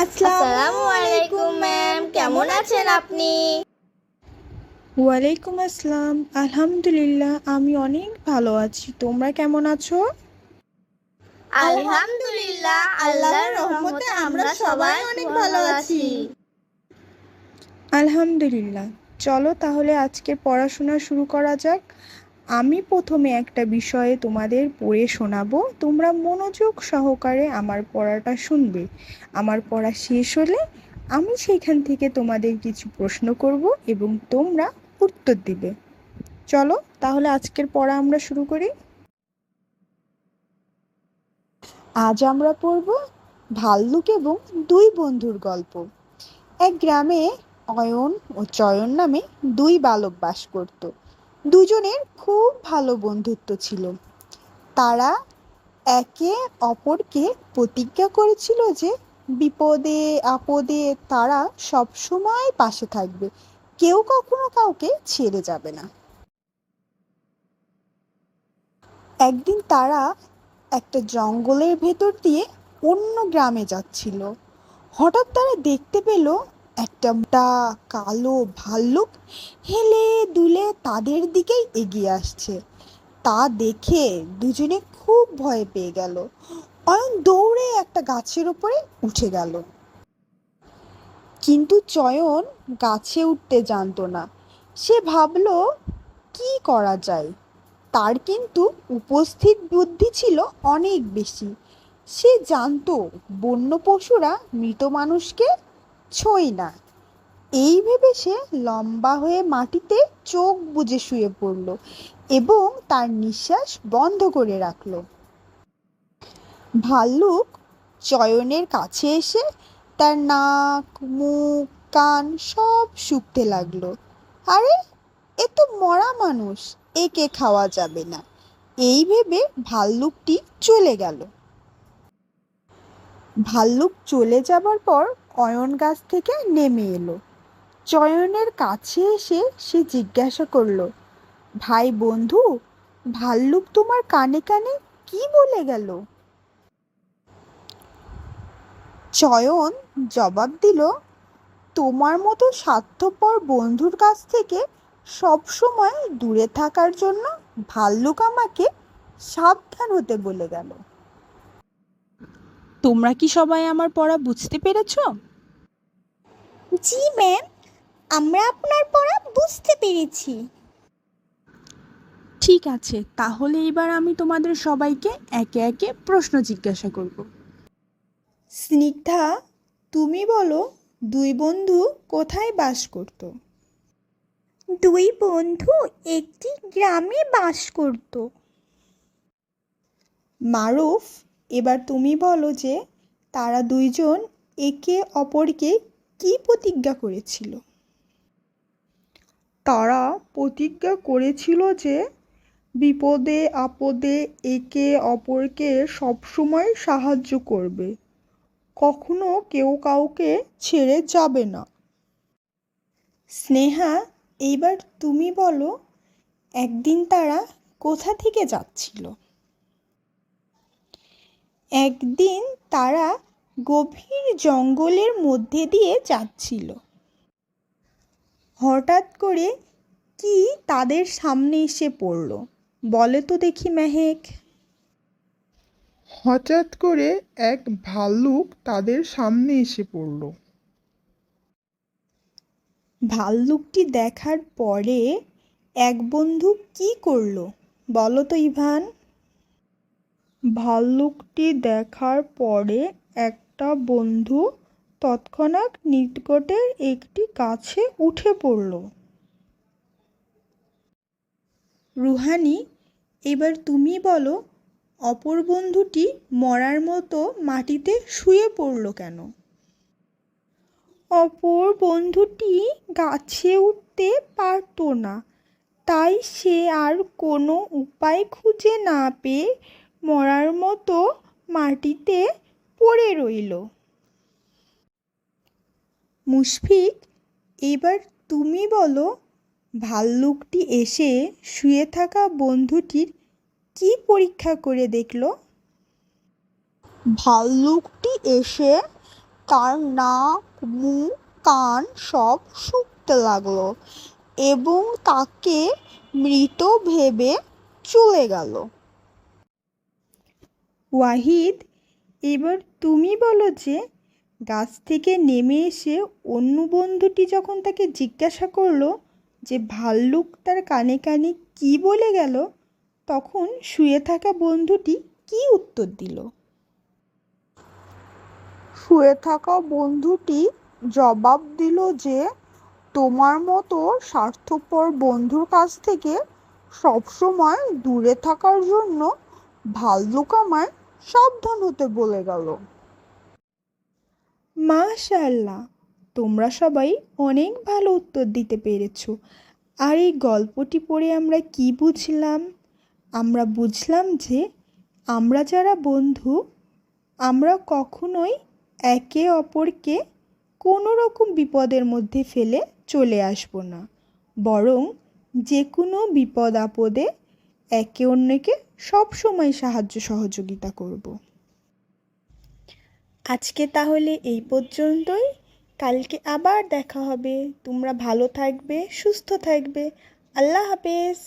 আসসালামু আলাইকুম ম্যাম, কেমন আছেন আপনি? ওয়ালাইকুম আসসালাম। আলহামদুলিল্লাহ, আমি অনেক ভালো আছি। তোমরা কেমন আছো? আলহামদুলিল্লাহ, আল্লাহর রহমতে আমরা সবাই অনেক ভালো আছি। আলহামদুলিল্লাহ। চলো তাহলে আজকে পড়াশোনা শুরু করা যাক। আমি প্রথমে একটা বিষয়ে তোমাদের পড়ে শোনাবো। তোমরা মনোযোগ সহকারে আমার পড়াটা শুনবে। আমার পড়া শেষ হলে আমি সেখান থেকে তোমাদের কিছু প্রশ্ন করব এবং তোমরা উত্তর দিবে। চলো তাহলে আজকের পড়া আমরা শুরু করি। আজ আমরা পড়ব ভাল্লুক এবং দুই বন্ধুর গল্প। এক গ্রামে অয়ন ও চয়ন নামে দুই বালক বাস করত। দুজনের খুব ভালো বন্ধুত্ব ছিল। তারা একে অপরকে প্রতিজ্ঞা করেছিল যে বিপদে আপদে তারা সবসময় পাশে থাকবে, কেউ কখনো কাউকে ছেড়ে যাবে না। একদিন তারা একটা জঙ্গলের ভেতর দিয়ে অন্য গ্রামে যাচ্ছিল। হঠাৎ তারা দেখতে পেল একটা মোটা কালো ভাল্লুক হেলে দুলে তাদের দিকেই এগিয়ে আসছে। তা দেখে দুজনে খুব ভয় পেয়ে গেল। অয়ন দৌড়ে একটা গাছের উপরে উঠে গেল, কিন্তু চয়ন গাছে উঠতে জানতো না। সে ভাবলো কি করা যায়। তার কিন্তু উপস্থিত বুদ্ধি ছিল অনেক বেশি। সে জানতো বন্য পশুরা মৃত মানুষকে ছোঁয় না। এই ভেবে সে লম্বা হয়ে মাটিতে চোখ বুজে শুয়ে পড়ল এবং তার নিঃশ্বাস বন্ধ করে রাখল। ভাল্লুক চয়নের কাছে এসে তার নাক মুখ কান সব শুকতে লাগলো। আরে, এ তো মরা মানুষ, একে খাওয়া যাবে না। এই ভেবে ভাল্লুকটি চলে গেল। ভাল্লুক চলে যাবার পর অয়ন গাছ থেকে নেমে এলো। চয়নের কাছে এসে সে জিজ্ঞাসা করলো, ভাই বন্ধু, ভাল্লুক তোমার কানে কানে কি বলে গেল? চয়ন জবাব দিল, তোমার মতো স্বার্থপর বন্ধুর কাছ থেকে সব সময় দূরে থাকার জন্য ভাল্লুক আমাকে সাবধান হতে বলে গেল। তোমরা কি সবাই আমার পড়া বুঝতে পেরেছো? জি ম্যাম, আমরা আপনার পড়া বুঝতে পেরেছি। ঠিক আছে, তাহলে এবার আমি তোমাদের সবাইকে একে একে প্রশ্ন জিজ্ঞাসা করব। স্নিগ্ধা, তুমি বলো, দুই বন্ধু কোথায় বাস করত? দুই বন্ধু একটি গ্রামে বাস করত। মারুফ, এবার তুমি বলো যে তারা দুইজন একে অপরকে কি প্রতিজ্ঞা করেছিল? তারা প্রতিজ্ঞা করেছিল যে বিপদে আপদে একে অপরকে সবসময় সাহায্য করবে, কখনো কেউ কাউকে ছেড়ে যাবে না। স্নেহা, এইবার তুমি বলো, একদিন তারা কোথা থেকে যাচ্ছিল? একদিন তারা গভীর জঙ্গলের মধ্যে দিয়ে যাচ্ছিল। হঠাৎ করে কি তাদের সামনে এসে পড়ল? বলে তো দেখি মেহেক। হঠাৎ করে এক ভাল্লুক তাদের সামনে এসে পড়ল। ভাল্লুকটি দেখার পরে এক বন্ধু কি করলো? বলো তো ইভান। ভাল্লুকটি দেখার পরে একটা বন্ধু তৎক্ষণাৎ নিকটের একটি গাছে উঠে পড়ল। রুহানি, এবার তুমি বলো, অপর বন্ধুটি মরার মতো মাটিতে শুয়ে পড়ল কেন? অপর বন্ধুটি গাছে উঠতে পারত না, তাই সে আর কোনো উপায় খুঁজে না পেয়ে মরার মতো মাটিতে পড়ে রইল। মুশফিক, এবার তুমি বলো, ভাল্লুকটি এসে শুয়ে থাকা বন্ধুটির কি পরীক্ষা করে দেখল? ভাল্লুকটি এসে তার নাক, মুখ, কান সব শুকতে লাগলো এবং তাকে মৃত ভেবে চলে গেল। ওয়াহিদ, এবার তুমি বলো যে গাছ থেকে নেমে এসে অন্য বন্ধুটি যখন তাকে জিজ্ঞাসা করলো যে ভাল্লুক তার কানে কানে কি বলে গেল, তখন শুয়ে থাকা বন্ধুটি কি উত্তর দিল? শুয়ে থাকা বন্ধুটি জবাব দিল যে তোমার মতো স্বার্থপর বন্ধুর কাছ থেকে সবসময় দূরে থাকার জন্য ভাল্লুক আমায় সাবধান হতে বলে গেল। মাশাআল্লাহ, তোমরা সবাই অনেক ভালো উত্তর দিতে পেরেছো। আর এই গল্পটি পড়ে আমরা কি বুঝলাম? আমরা বুঝলাম যে আমরা যারা বন্ধু, আমরা কখনোই একে অপরকে কোনো রকম বিপদের মধ্যে ফেলে চলে আসব না, বরং যে কোনো বিপদ আপদে একে অন্যকে সবসময় সাহায্য সহযোগিতা করব। আজকে তাহলে এই পর্যন্তই। কালকে আবার দেখা হবে। তোমরা ভালো থাকবে, সুস্থ থাকবে। আল্লাহ হাফেজ।